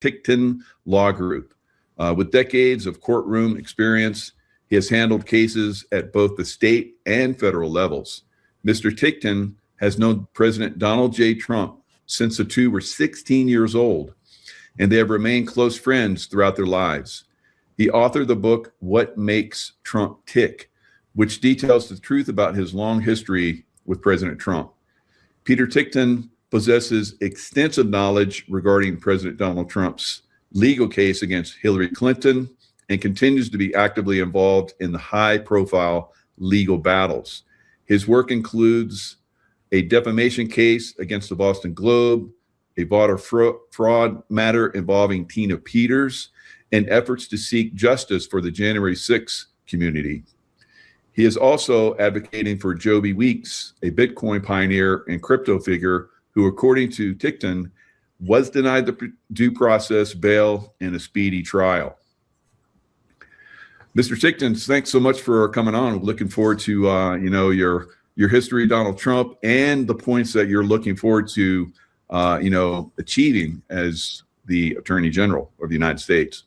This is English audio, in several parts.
Ticktin Law Group. With decades of courtroom experience, he has handled cases at both the state and federal levels. Mr. Ticktin has known President Donald J. Trump since the two were 16 years old, and they have remained close friends throughout their lives. He authored the book, What Makes Trump Tick, which details the truth about his long history with President Trump. Peter Ticktin possesses extensive knowledge regarding President Donald Trump's legal case against Hillary Clinton and continues to be actively involved in the high-profile legal battles. His work includes a defamation case against the Boston Globe, a voter fraud matter involving Tina Peters, and efforts to seek justice for the January 6th community. He is also advocating for Joby Weeks, a Bitcoin pioneer and crypto figure who, according to Ticktin, was denied the due process, bail, and a speedy trial. Mr. Ticktin, thanks so much for coming on. Looking forward to your history of Donald Trump and the points that you're looking forward to achieving as the Attorney General of the United States.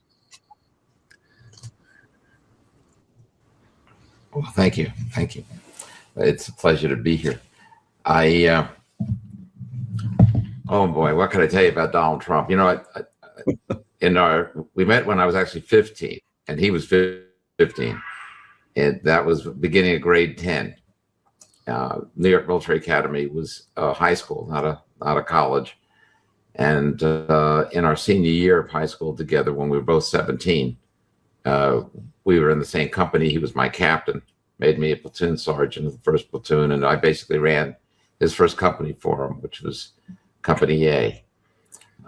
Well, thank you. It's a pleasure to be here. Oh boy, what can I tell you about Donald Trump? You know, we met when I was actually 15, and he was 15, and that was beginning of grade 10. New York Military Academy was a high school, not a college. And in our senior year of high school together, when we were both 17, we were in the same company. He was my captain, made me a platoon sergeant of the first platoon, and I basically ran his first company for him, which was Company A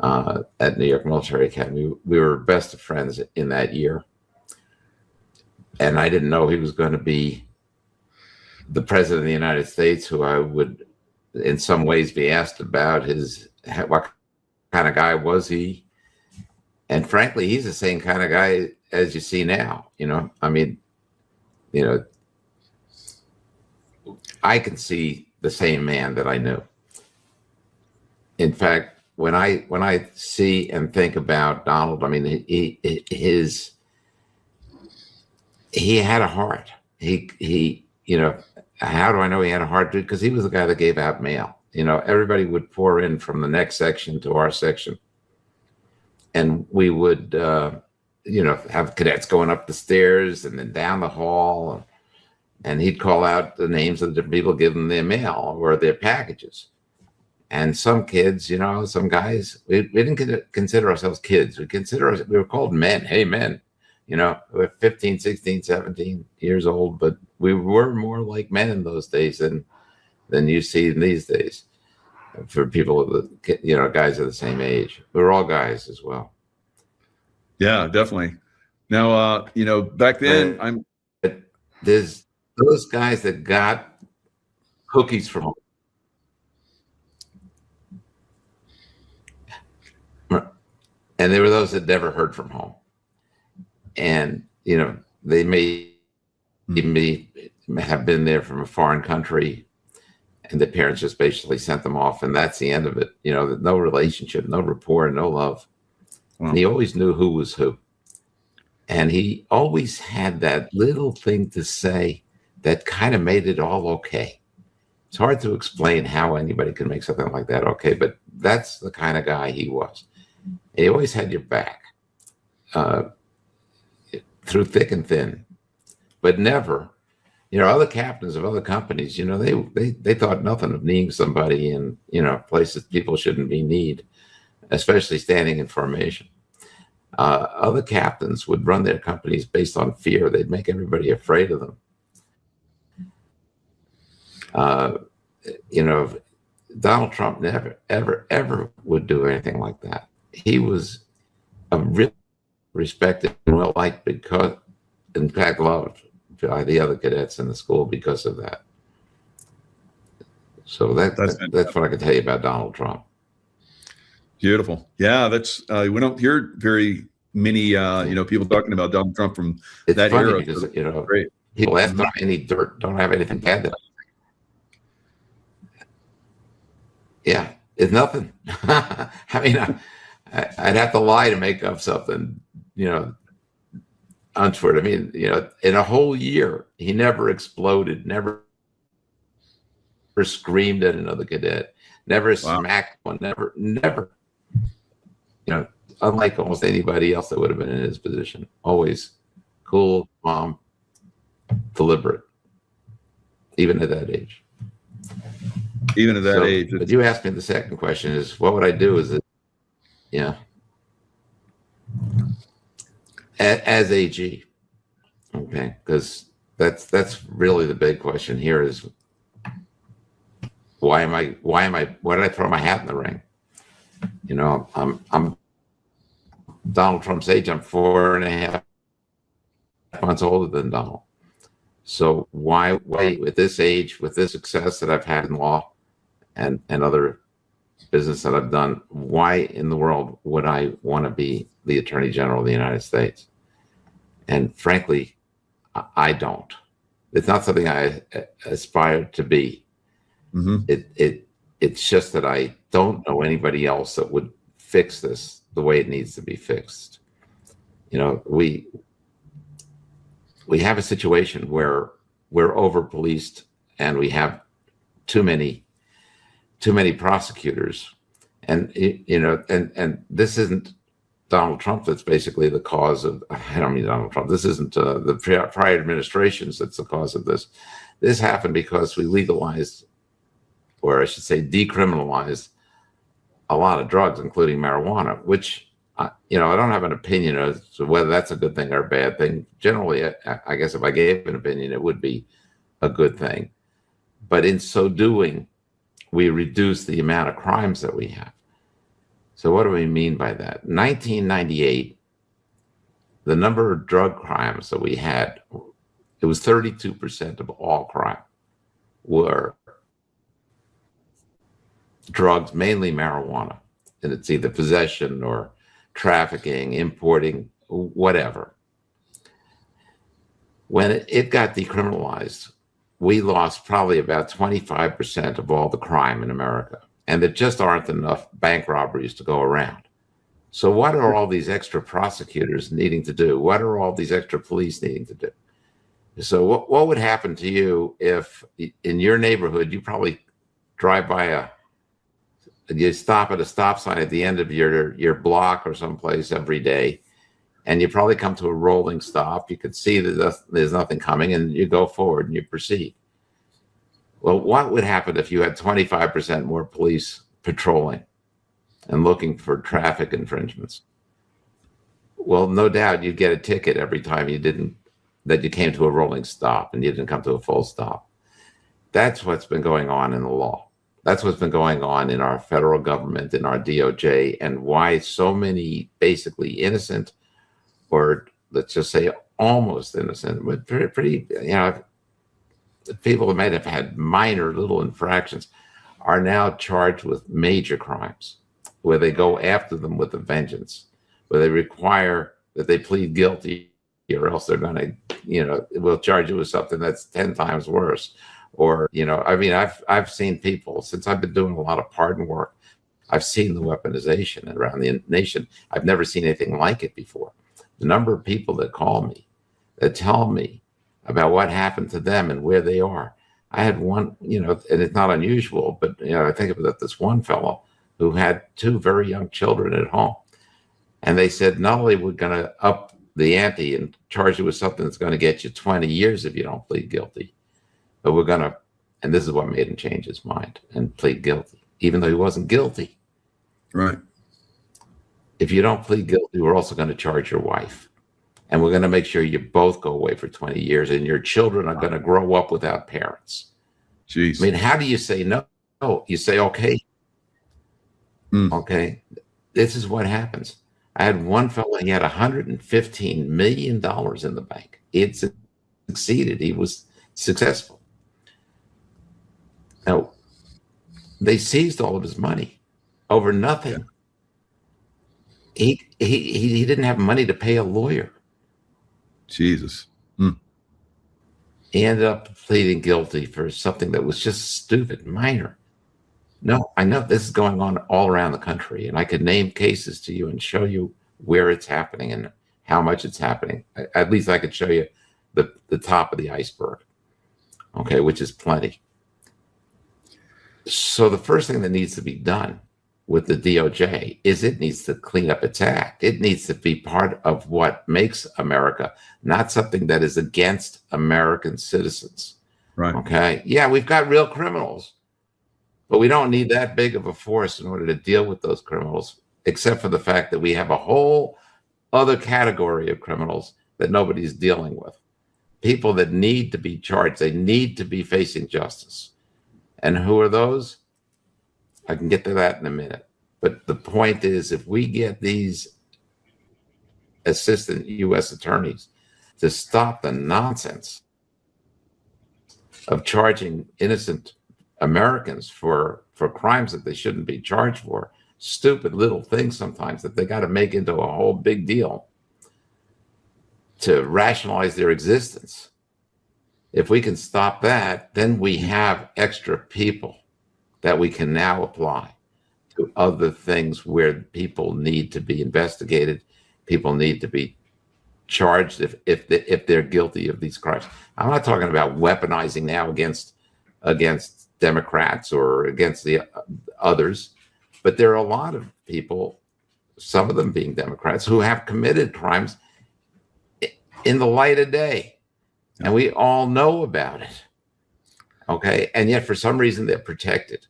at New York Military Academy. We were best of friends in that year. And I didn't know he was going to be the president of the United States, who I would in some ways be asked about what kind of guy was he? And frankly, he's the same kind of guy as you see now. I can see the same man that I knew. In fact, when I see and think about Donald, I mean, he had a heart. How do I know he had a heart? Because he was the guy that gave out mail. Everybody would pour in from the next section to our section, and we would, have cadets going up the stairs and then down the hall, and he'd call out the names of the different people, give them their mail or their packages. And some kids, some guys, we didn't consider ourselves kids. We were called men. Hey, men, we're 15, 16, 17 years old, but we were more like men in those days than you see in these days for people, guys of the same age. We were all guys as well. Yeah, definitely. Now, back then, there's those guys that got cookies from home. And there were those that never heard from home. And, they may have been there from a foreign country, and the parents just basically sent them off, and that's the end of it. No relationship, no rapport, no love. Wow. And he always knew who was who. And he always had that little thing to say that kind of made it all okay. It's hard to explain how anybody can make something like that okay, but that's the kind of guy he was. He always had your back through thick and thin, but never, other captains of other companies, they thought nothing of kneeing somebody in, places people shouldn't be kneed, especially standing in formation. Other captains would run their companies based on fear. They'd make everybody afraid of them. Donald Trump never, ever, ever would do anything like that. He was a really respected and well-liked because, in fact, loved by the other cadets in the school because of that. So that's what I can tell you about Donald Trump. Beautiful. Yeah, that's we don't hear very many people talking about Donald Trump from that era. Because, great. People have not any dirt, don't have anything bad to. Yeah, it's nothing. I mean, I'd have to lie to make up something, untoward. I mean, in a whole year, he never exploded, never screamed at another cadet, never smacked one, never. Unlike almost anybody else that would have been in his position, always cool, calm, deliberate, even at that age. Even at that age. But you asked me the second question is, what would I do? As AG, okay, because that's really the big question here is why did I throw my hat in the ring? I'm Donald Trump's age. I'm 4.5 months older than Donald. So why at this age, with this success that I've had in law and other business that I've done, why in the world would I want to be the Attorney General of the United States? And frankly, I don't. It's not something I aspire to be. Mm-hmm. It's just that I don't know anybody else that would fix this the way it needs to be fixed. We have a situation where we're over policed and we have too many prosecutors, and and this isn't Donald Trump that's basically the cause of. I don't mean Donald Trump. This isn't the prior administrations that's the cause of this. This happened because we legalized, or I should say decriminalized, a lot of drugs, including marijuana, which, I don't have an opinion as to whether that's a good thing or a bad thing. Generally, I guess if I gave an opinion, it would be a good thing. But in so doing, we reduce the amount of crimes that we have. So what do we mean by that? 1998, the number of drug crimes that we had, it was 32% of all crime were drugs, mainly marijuana. And it's either possession or trafficking, importing, whatever. When it got decriminalized, we lost probably about 25% of all the crime in America. And there just aren't enough bank robberies to go around. So what are all these extra prosecutors needing to do? What are all these extra police needing to do? So what would happen to you if in your neighborhood, you probably drive by you stop at a stop sign at the end of your block or someplace every day, and you probably come to a rolling stop. You could see that there's nothing coming, and you go forward and you proceed. Well, what would happen if you had 25% more police patrolling and looking for traffic infringements? Well, no doubt you'd get a ticket every time you came to a rolling stop and you didn't come to a full stop. That's what's been going on in the law. That's what's been going on in our federal government, in our DOJ, and why so many basically innocent, or let's just say almost innocent, but pretty people who might have had minor little infractions are now charged with major crimes, where they go after them with a vengeance, where they require that they plead guilty, or else they're going to, we'll charge you with something that's 10 times worse. Or, I've seen people, since I've been doing a lot of pardon work, I've seen the weaponization around the nation. I've never seen anything like it before. The number of people that call me, that tell me about what happened to them and where they are. I had one, and it's not unusual, but, I think about this one fellow who had 2 very young children at home. And they said, not only we're going to up the ante and charge you with something that's going to get you 20 years if you don't plead guilty, but we're going to, and this is what made him change his mind and plead guilty, even though he wasn't guilty. Right. If you don't plead guilty, we're also going to charge your wife. And we're going to make sure you both go away for 20 years and your children are going to grow up without parents. Jeez. I mean, how do you say no? You say, okay. Okay. This is what happens. I had one fellow, he had $115 million in the bank. He had succeeded. He was successful. Now, they seized all of his money over nothing. Yeah. He didn't have money to pay a lawyer. Jesus. He ended up pleading guilty for something that was just stupid, minor. No, I know this is going on all around the country, and I could name cases to you and show you where it's happening and how much it's happening. At least I could show you the top of the iceberg, okay, which is plenty. So the first thing that needs to be done with the DOJ is it needs to clean up its act. It needs to be part of what makes America, not something that is against American citizens. Right. Okay. Yeah, we've got real criminals, but we don't need that big of a force in order to deal with those criminals, except for the fact that we have a whole other category of criminals that nobody's dealing with. People that need to be charged. They need to be facing justice. And who are those? I can get to that in a minute. But the point is, if we get these assistant U.S. attorneys to stop the nonsense of charging innocent Americans for crimes that they shouldn't be charged for, stupid little things sometimes that they got to make into a whole big deal to rationalize their existence. If we can stop that, then we have extra people that we can now apply to other things where people need to be investigated. People need to be charged if they're guilty of these crimes. I'm not talking about weaponizing now against Democrats or against the others, but there are a lot of people, some of them being Democrats, who have committed crimes in the light of day. And we all know about it. Okay. And yet for some reason they're protected.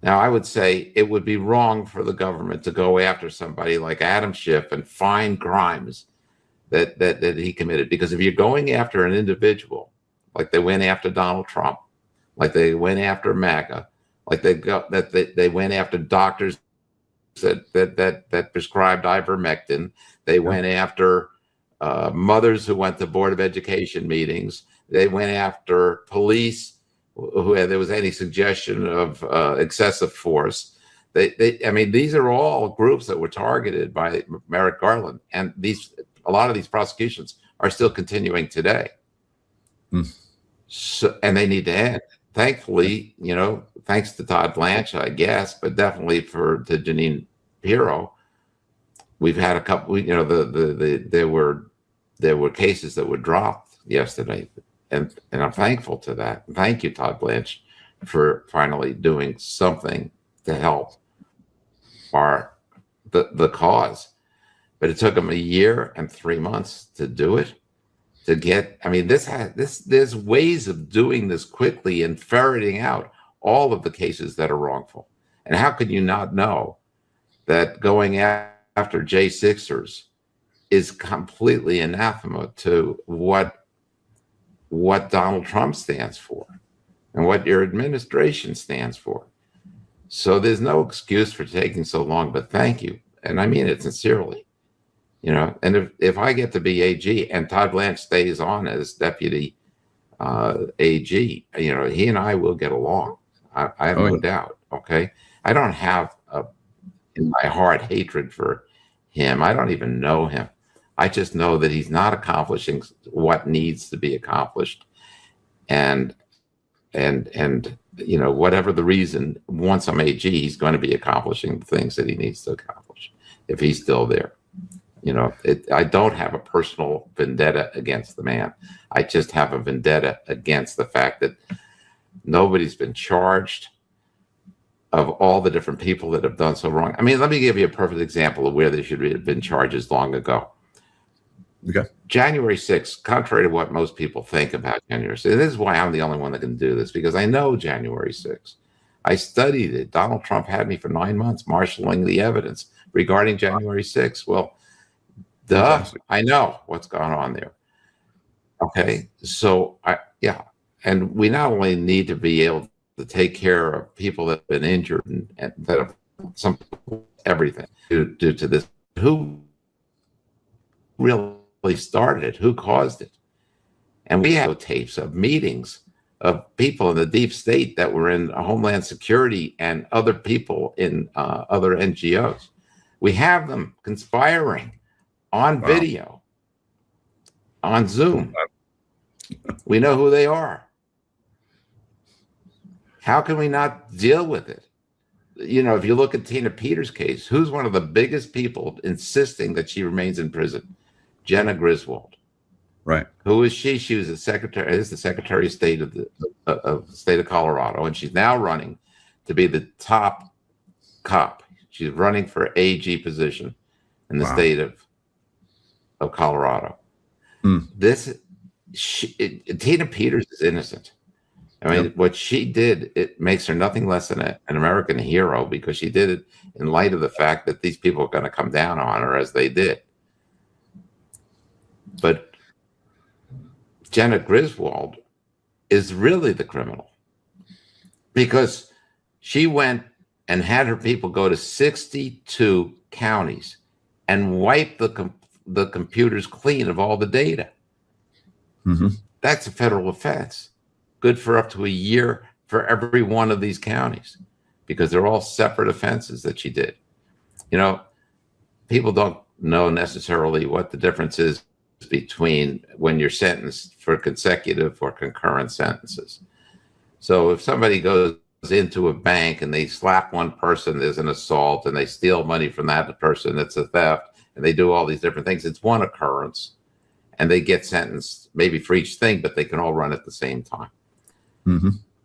Now, I would say it would be wrong for the government to go after somebody like Adam Schiff and find crimes that he committed. Because if you're going after an individual, like they went after Donald Trump, like they went after MAGA, like they went after doctors that prescribed ivermectin, they went after mothers who went to Board of Education meetings, they went after police who there was any suggestion of excessive force. I mean, these are all groups that were targeted by Merrick Garland, and a lot of these prosecutions are still continuing today. So, and they need to end. Thankfully, thanks to Todd Blanche, I guess, but definitely to Jeanine Pirro, we've had a couple. There were cases that were dropped yesterday. And I'm thankful to that. Thank you, Todd Blanche, for finally doing something to help the cause. But it took him 1 year and 3 months to do it. There's ways of doing this quickly and ferreting out all of the cases that are wrongful. And how could you not know that going after J6ers is completely anathema to what Donald Trump stands for and what your administration stands for. So there's no excuse for taking so long, but thank you. And I mean it sincerely, and if I get to be AG and Todd Blanche stays on as deputy AG, he and I will get along. I have no doubt. Okay. I don't have in my heart hatred for him. I don't even know him. I just know that he's not accomplishing what needs to be accomplished. And whatever the reason, once I'm AG, he's going to be accomplishing the things that he needs to accomplish if he's still there. I don't have a personal vendetta against the man. I just have a vendetta against the fact that nobody's been charged of all the different people that have done so wrong. I mean, let me give you a perfect example of where there should have been charges long ago. Okay. January 6th, contrary to what most people think about January 6th, this is why I'm the only one that can do this, because I know January 6th. I studied it. Donald Trump had me for 9 months marshaling the evidence regarding January 6th. Well, I know what's going on there. Okay. So, and we not only need to be able to take care of people that have been injured and that have everything due to this. Who really started it? Who caused it? And we have tapes of meetings of people in the deep state that were in Homeland Security and other people in other NGOs. We have them conspiring on video, on Zoom. We know who they are. How can we not deal with it? you know, if you look at Tina Peters' case, who's one of the biggest people insisting that she remains in prison? Jenna Griswold. Right. Who is she? She was the Secretary of State of the state of Colorado, and she's now running to be the top cop. She's running for AG position in the state of Colorado. Tina Peters is innocent. I mean, what she did, it makes her nothing less than an American hero, because she did it in light of the fact that these people are going to come down on her as they did. But Jenna Griswold is really the criminal, because she went and had her people go to 62 counties and wipe the computers clean of all the data. That's a federal offense, good for up to a year for every one of these counties, because they're all separate offenses that she did. You know, people don't know necessarily what the difference is between when you're sentenced for consecutive or concurrent sentences. So if somebody goes into a bank and they slap one person, there's an assault, and they steal money from that person, it's a theft, and they do all these different things, it's one occurrence, and they get sentenced maybe for each thing, but they can all run at the same time.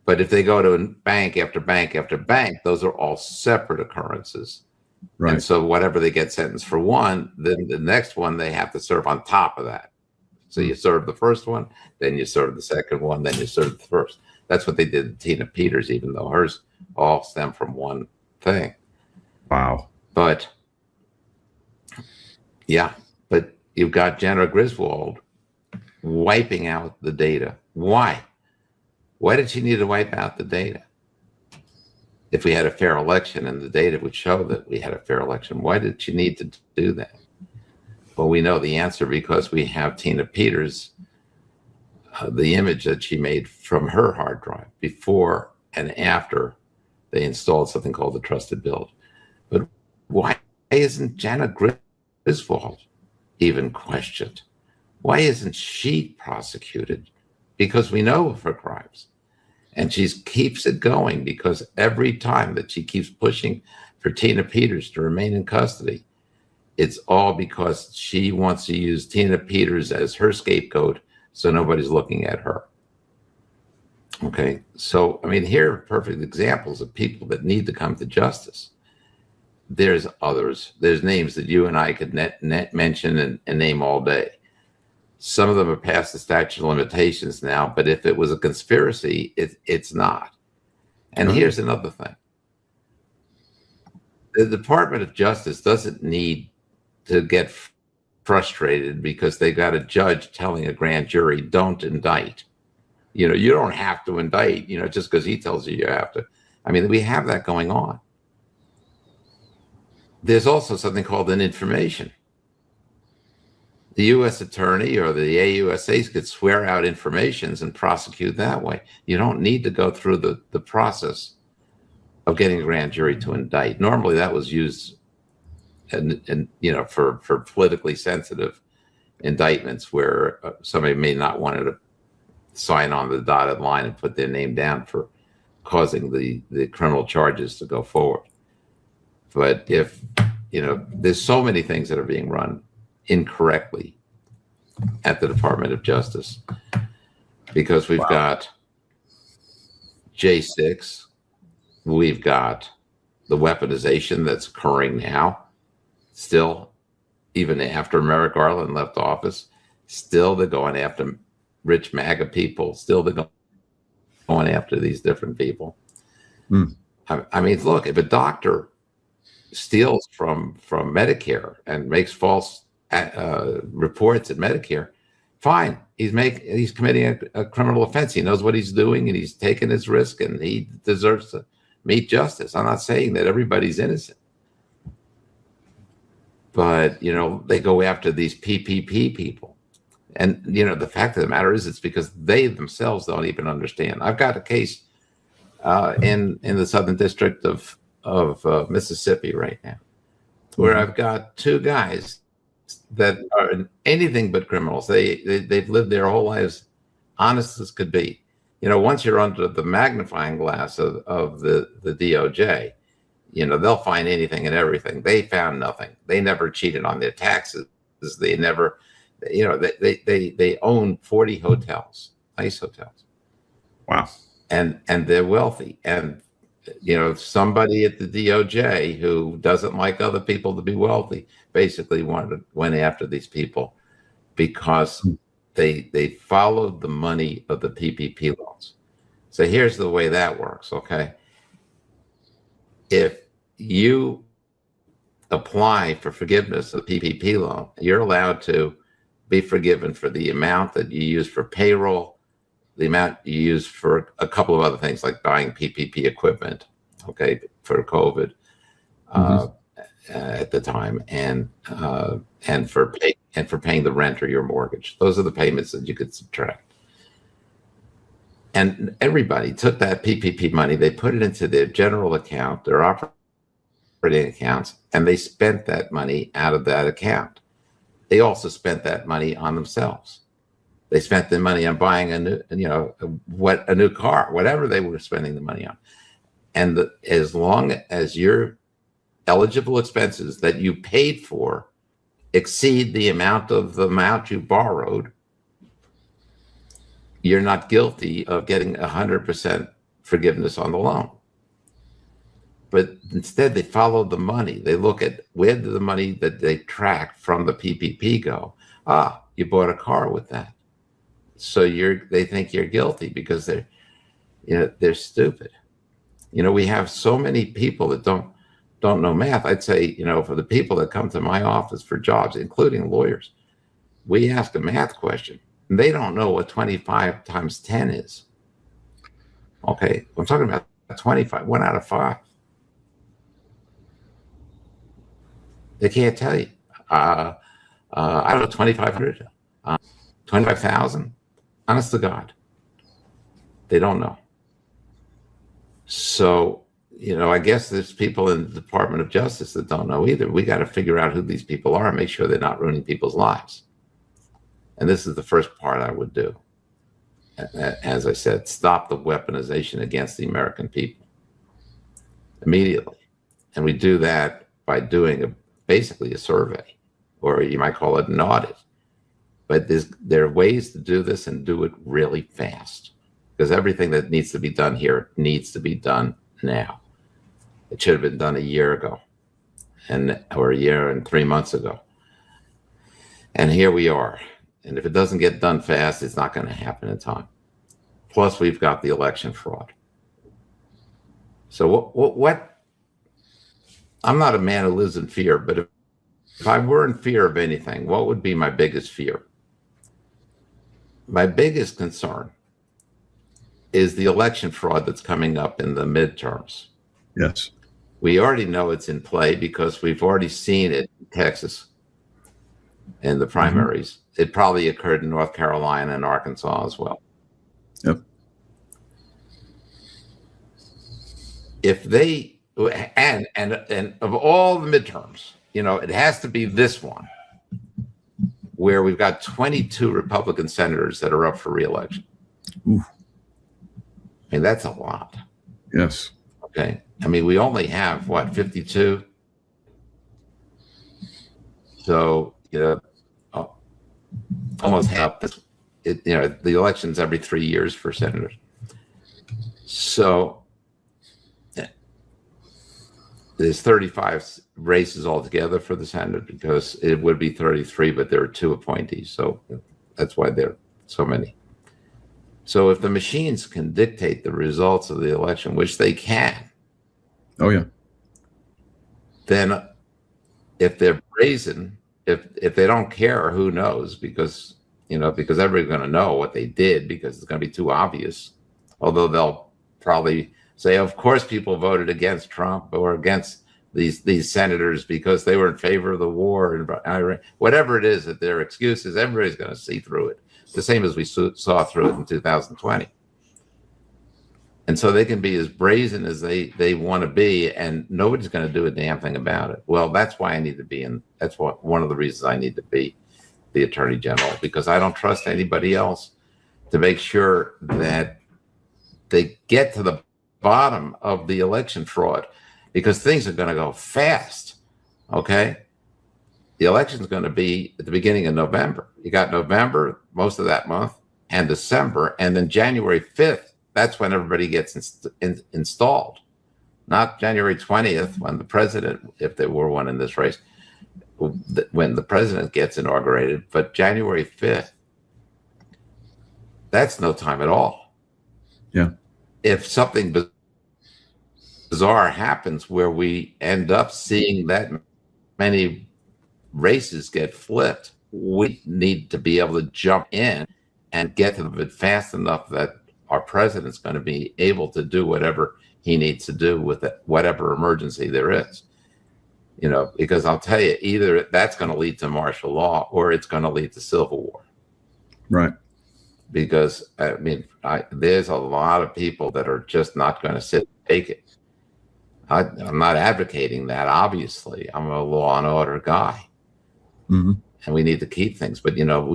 But if they go to bank after bank after bank, those are all separate occurrences. Right. And so whatever they get sentenced for one, then the next one they have to serve on top of that. So you serve the first one, then you serve the second one, then you serve the first. That's what they did to Tina Peters, even though hers all stem from one thing. Wow. But yeah, but you've got Jenna Griswold wiping out the data. Why? Why did she need to wipe out the data? If we had a fair election and the data would show that we had a fair election, why did she need to do that? Well, we know the answer, because we have Tina Peters, the image that she made from her hard drive before and after they installed something called the trusted build. But why isn't Jenna Griswold even questioned? Why isn't she prosecuted? Because we know of her crimes. And she keeps it going, because every time that she keeps pushing for Tina Peters to remain in custody, it's all because she wants to use Tina Peters as her scapegoat, so nobody's looking at her. Okay, so I mean, here are perfect examples of people that need to come to justice. There's others. There's names that you and I could mention and name all day. Some of them are past the statute of limitations now, but if it was a conspiracy, it's not. And here's another thing. The Department of Justice doesn't need to get frustrated because they got a judge telling a grand jury, don't indict. You know, you don't have to indict, you know, just because he tells you you have to. I mean, we have that going on. There's also something called an information. The U.S. attorney or the AUSAs could swear out informations and prosecute that way. You don't need to go through the process of getting a grand jury to indict. Normally that was used and you know, for politically sensitive indictments where somebody may not want to sign on the dotted line and put their name down for causing the criminal charges to go forward. But if, you know, there's so many things that are being run incorrectly at the Department of Justice, because we've got J6, we've got the weaponization that's occurring now, still, even after Merrick Garland left office, still they're going after rich MAGA people, still they're going after these different people. I mean, look, if a doctor steals from Medicare and makes false reports at Medicare, fine. He's committing a criminal offense. He knows what he's doing, and he's taking his risk, and he deserves to meet justice. I'm not saying that everybody's innocent, but you know, they go after these PPP people, and you know, the fact of the matter is, it's because they themselves don't even understand. I've got a case in the Southern District of Mississippi right now, where I've got two guys that are anything but criminals. They've lived their whole lives honest as could be. You know, once you're under the magnifying glass of the DOJ, They'll find anything and everything. They found nothing. They never cheated on their taxes. They never, they own 40 hotels, nice hotels. Wow. And they're wealthy. And, somebody at the DOJ who doesn't like other people to be wealthy basically went after these people because they followed the money of the PPP loans. So here's the way that works, okay? If you apply for forgiveness of the PPP loan, you're allowed to be forgiven for the amount that you use for payroll, the amount you use for a couple of other things like buying PPP equipment, okay, for COVID at the time, and for paying the rent or your mortgage. Those are the payments that you could subtract. And everybody took that PPP money, they put it into their general account, their operating accounts, and they spent that money out of that account. They also spent that money on themselves. They spent the money on buying a new car, whatever they were spending the money on. And as long as your eligible expenses that you paid for exceed the amount you borrowed, you're not guilty of getting 100% forgiveness on the loan. But instead, they follow the money. They look at where did the money that they track from the PPP go. You bought a car with that. So they think you're guilty because they're stupid. We have so many people that don't know math. I'd say, for the people that come to my office for jobs, including lawyers, we ask a math question. And they don't know what 25 times 10 is. Okay, I'm talking about 25, 1 out of 5. They can't tell you. I don't know, 2,500, 25,000. Honest to God, they don't know. So, I guess there's people in the Department of Justice that don't know either. We got to figure out who these people are and make sure they're not ruining people's lives. And this is the first part I would do. As I said, stop the weaponization against the American people immediately. And we do that by doing basically a survey, or you might call it an audit. But there are ways to do this and do it really fast, because everything that needs to be done here needs to be done now. It should have been done a year ago, or a year and 3 months ago. And here we are. And if it doesn't get done fast, it's not going to happen in time. Plus, we've got the election fraud. So what I'm not a man who lives in fear, but if I were in fear of anything, what would be my biggest fear? My biggest concern is the election fraud that's coming up in the midterms. Yes. We already know it's in play because we've already seen it in Texas in the primaries. It probably occurred in North Carolina and Arkansas as well. Yep. If they, and of all the midterms, it has to be this one where we've got 22 Republican senators that are up for re-election. Ooh. I mean, that's a lot. Yes. Okay. I mean, we only have, 52? So, almost half. The election's every 3 years for senators. So there's 35 races altogether for the Senate, because it would be 33, but there are 2 appointees. So that's why there are so many. So if the machines can dictate the results of the election, which they can. Oh, yeah. Then if they're brazen, if they don't care, who knows? Because everybody's going to know what they did, because it's going to be too obvious. Although they'll probably say, of course, people voted against Trump or against these senators because they were in favor of the war and Iran. Whatever it is that their excuse is, everybody's going to see through it. The same as we saw through it in 2020. And so they can be as brazen as they want to be, and nobody's going to do a damn thing about it. Well, that's why I need to be in. That's one of the reasons I need to be the Attorney General, because I don't trust anybody else to make sure that they get to the bottom of the election fraud. because things are going to go fast. Okay. The election is going to be at the beginning of November. You got November, most of that month, and December, and then January 5th. That's when everybody gets installed. Not January 20th, when the president, if there were one in this race, when the president gets inaugurated, but January 5th. That's no time at all. Yeah. If something bizarre happens where we end up seeing that many races get flipped, we need to be able to jump in and get to it fast enough that our president's going to be able to do whatever he needs to do with it, whatever emergency there is. You know, because I'll tell you, either that's going to lead to martial law or it's going to lead to civil war. Right. Because, I mean, there's a lot of people that are just not going to sit and take it. I'm not advocating that, obviously. I'm a law and order guy. Mm-hmm. And we need to keep things. But, you know,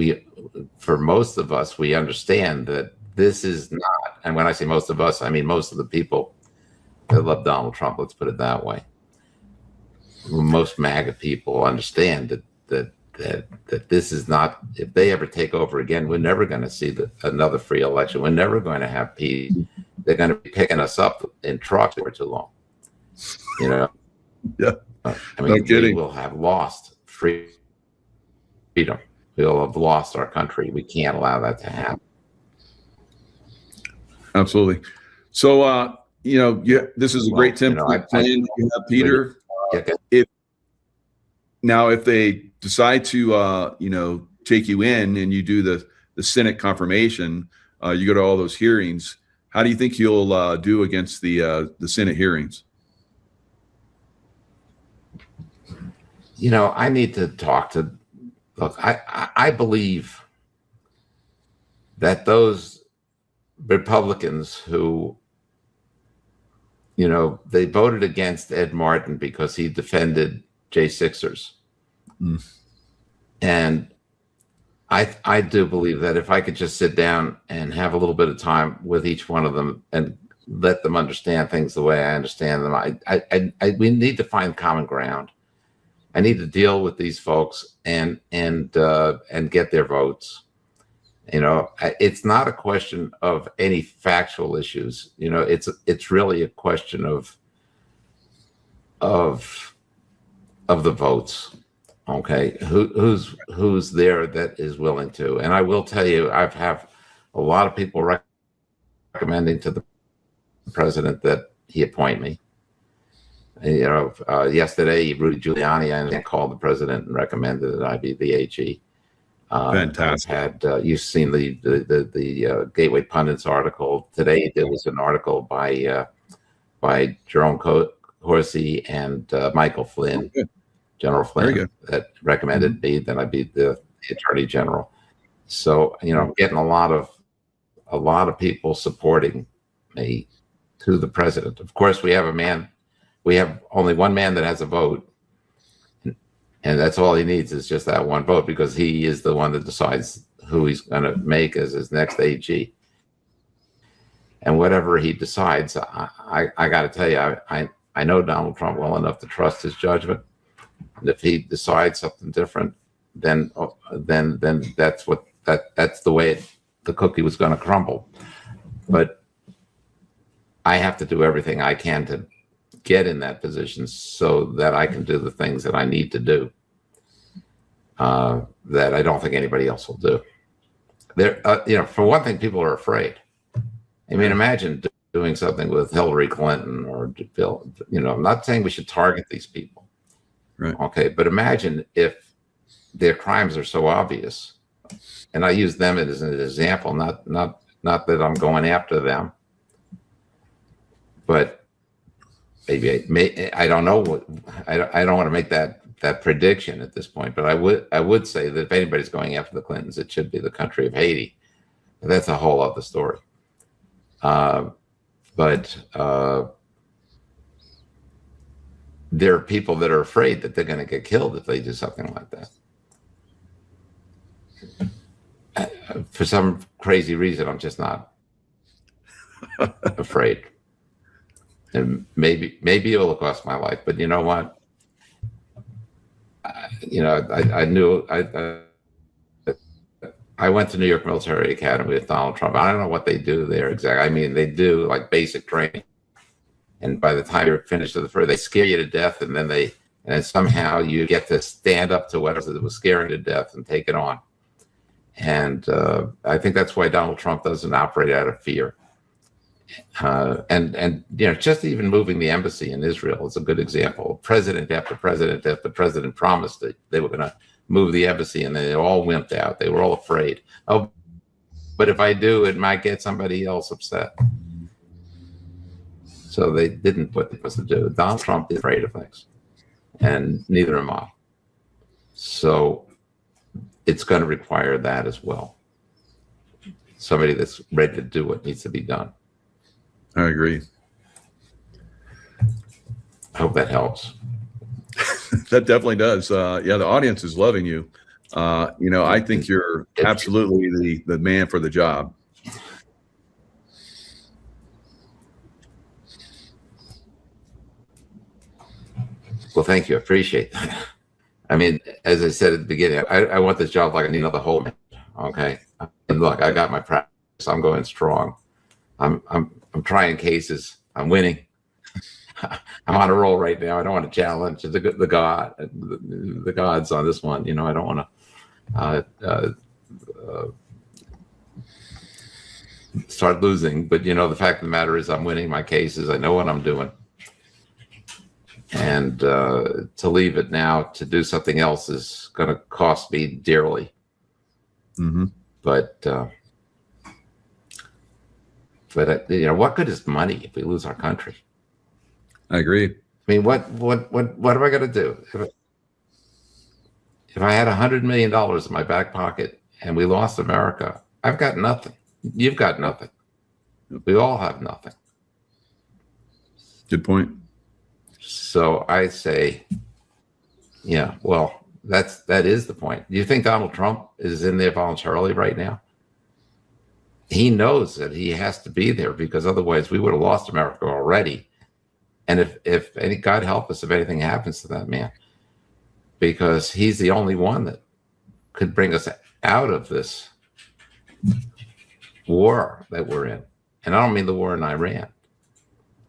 for most of us, we understand that this is not, and when I say most of us, I mean most of the people that love Donald Trump, let's put it that way. Most MAGA people understand that this is not, if they ever take over again, we're never going to see another free election. We're never going to have peace. They're going to be picking us up in trucks for too long. You know? Yeah. I mean, no kidding. We will have lost freedom. We'll have lost our country. We can't allow that to happen. Absolutely. So, you know, this is a great template plan you have, Peter. If they decide to, you know, take you in and you do the Senate confirmation, you go to all those hearings. How do you think you'll do against the Senate hearings? You know, I need to talk to. Look, I believe that those Republicans who, you know, they voted against Ed Martin because he defended J6ers. Mm. And I do believe that if I could just sit down and have a little bit of time with each one of them and let them understand things the way I understand them, we need to find common ground. I need to deal with these folks and get their votes. You know, it's not a question of any factual issues. You know, it's really a question of the votes. Okay, who's there that is willing to? And I will tell you, I've have a lot of people recommending to the president that he appoint me. You know, yesterday, Rudy Giuliani, I called the president and recommended that I be the AG. Fantastic. You've seen the Gateway Pundits article today. There was an article by Jerome Corsi and Michael Flynn, General Flynn, that recommended me that I be the Attorney General. So, you know, I'm getting a lot of people supporting me to the president. Of course, we have only one man that has a vote. And that's all he needs is just that one vote, because he is the one that decides who he's going to make as his next AG. And whatever he decides, I got to tell you, I know Donald Trump well enough to trust his judgment. And if he decides something different, then that's the way the cookie was going to crumble. But I have to do everything I can to get in that position so that I can do the things that I need to do that I don't think anybody else will do. There, you know, for one thing, people are afraid. I mean, imagine doing something with Hillary Clinton or Bill. You know, I'm not saying we should target these people, right? Okay, but imagine if their crimes are so obvious, and I use them as an example, not that I'm going after them, but maybe I don't know. I don't want to make that prediction at this point, but I would say that if anybody's going after the Clintons, it should be the country of Haiti. But that's a whole other story. But there are people that are afraid that they're going to get killed if they do something like that. For some crazy reason, I'm just not afraid. and maybe it will cost my life. But you know what? I knew I went to New York Military Academy with Donald Trump. I don't know what they do there exactly. I mean, they do like basic training, and by the time you're finished with the first, they scare you to death, and then somehow you get to stand up to whatever was scaring you to death and take it on. And I think that's why Donald Trump doesn't operate out of fear. And just even moving the embassy in Israel is a good example. President after president promised that they were going to move the embassy, and they all wimped out. They were all afraid. Oh, but if I do, it might get somebody else upset. So they didn't what they were supposed to do. Donald Trump is afraid of things, and neither am I. So it's going to require that as well. Somebody that's ready to do what needs to be done. I agree. I hope that helps. That definitely does. Yeah, the audience is loving you. I think you're absolutely the man for the job. Well, thank you. I appreciate that. I mean, as I said at the beginning, I want this job like I need another whole minute. Okay. And look, I got my practice. I'm going strong. I'm trying cases. I'm winning. I'm on a roll right now. I don't want to challenge the gods on this one. I don't want to start losing. But the fact of the matter is, I'm winning my cases. I know what I'm doing. And to leave it now to do something else is going to cost me dearly. Mm-hmm. But what good is money if we lose our country? I agree. I mean, what am I going to do if I had $100 million in my back pocket and we lost America? I've got nothing. You've got nothing. We all have nothing. Good point. So I say, well, that is the point. Do you think Donald Trump is in there voluntarily right now? He knows that he has to be there because otherwise we would have lost America already. And if any, God help us if anything happens to that man, because he's the only one that could bring us out of this war that we're in. And I don't mean the war in Iran.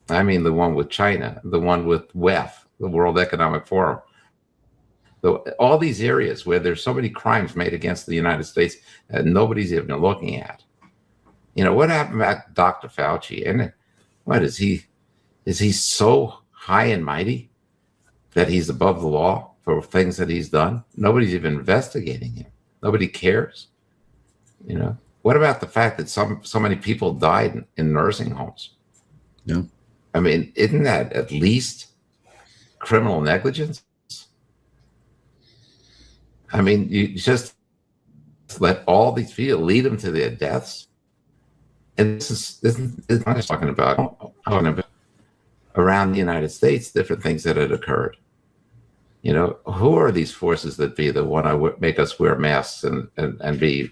I mean the one with China, the one with WEF, the World Economic Forum. All these areas where there's so many crimes made against the United States that nobody's even looking at. What happened to Dr. Fauci? And what is he so high and mighty that he's above the law for things that he's done? Nobody's even investigating him. Nobody cares. What about the fact that so many people died in nursing homes? Yeah. I mean, isn't that at least criminal negligence? I mean, you just let all these people lead them to their deaths. And this is not just talking about around the United States, different things that had occurred. Who are these forces that be that want to make us wear masks and be,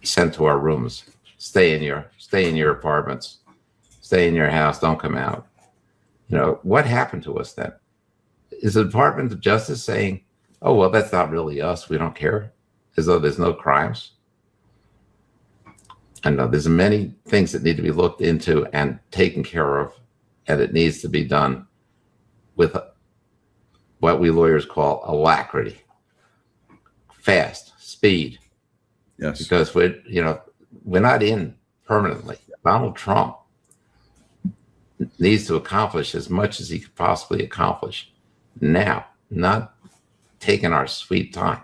sent to our rooms? Stay in your apartments, stay in your house, don't come out. What happened to us then? Is the Department of Justice saying, oh, well, that's not really us, we don't care, as though there's no crimes? I know there's many things that need to be looked into and taken care of, and it needs to be done with what we lawyers call alacrity, fast, speed. Yes. Because we're not in permanently. Donald Trump needs to accomplish as much as he could possibly accomplish now, not taking our sweet time.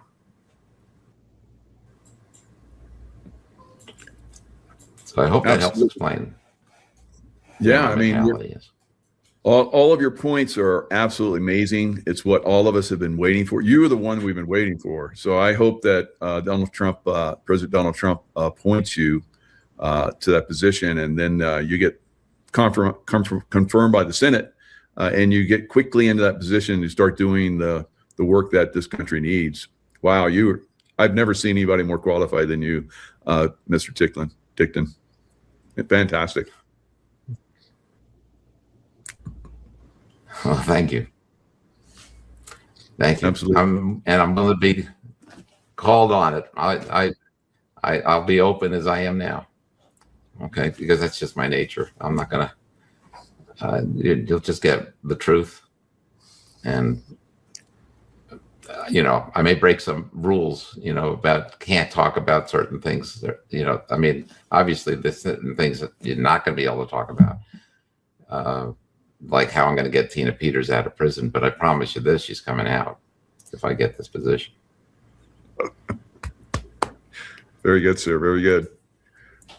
So I hope that helps explain. Yeah, I mean, all of your points are absolutely amazing. It's what all of us have been waiting for. You are the one we've been waiting for. So I hope that President Donald Trump appoints you to that position, and then you get confirmed by the Senate, and you get quickly into that position and start doing the work that this country needs. Wow, I've never seen anybody more qualified than you, Mr. Ticktin. Fantastic. Well, thank you. Thank you. Absolutely. I'm going to be called on it. I'll be open as I am now. Okay, because that's just my nature. I'm not gonna. You'll just get the truth, and I may break some rules. About can't talk about certain things. I mean, obviously, there's certain things that you're not going to be able to talk about. Like how I'm going to get Tina Peters out of prison, but I promise you this: she's coming out if I get this position. Very good, sir. Very good.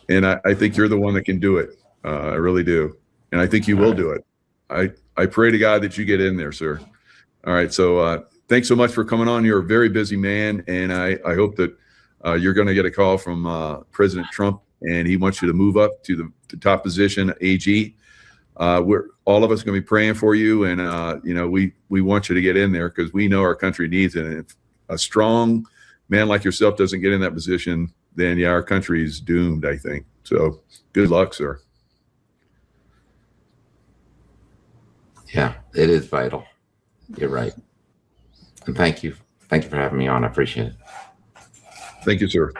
And I think you're the one that can do it. I really do. And I think you will do it. I pray to God that you get in there, sir. All right. So thanks so much for coming on. You're a very busy man. And I hope that you're going to get a call from President Trump, and he wants you to move up to the top position, AG. We're all of us going to be praying for you. And, we want you to get in there because we know our country needs it. And if a strong man like yourself doesn't get in that position, then yeah, our country is doomed, I think. So good luck, sir. Yeah, it is vital. You're right. And thank you. Thank you for having me on. I appreciate it. Thank you, sir.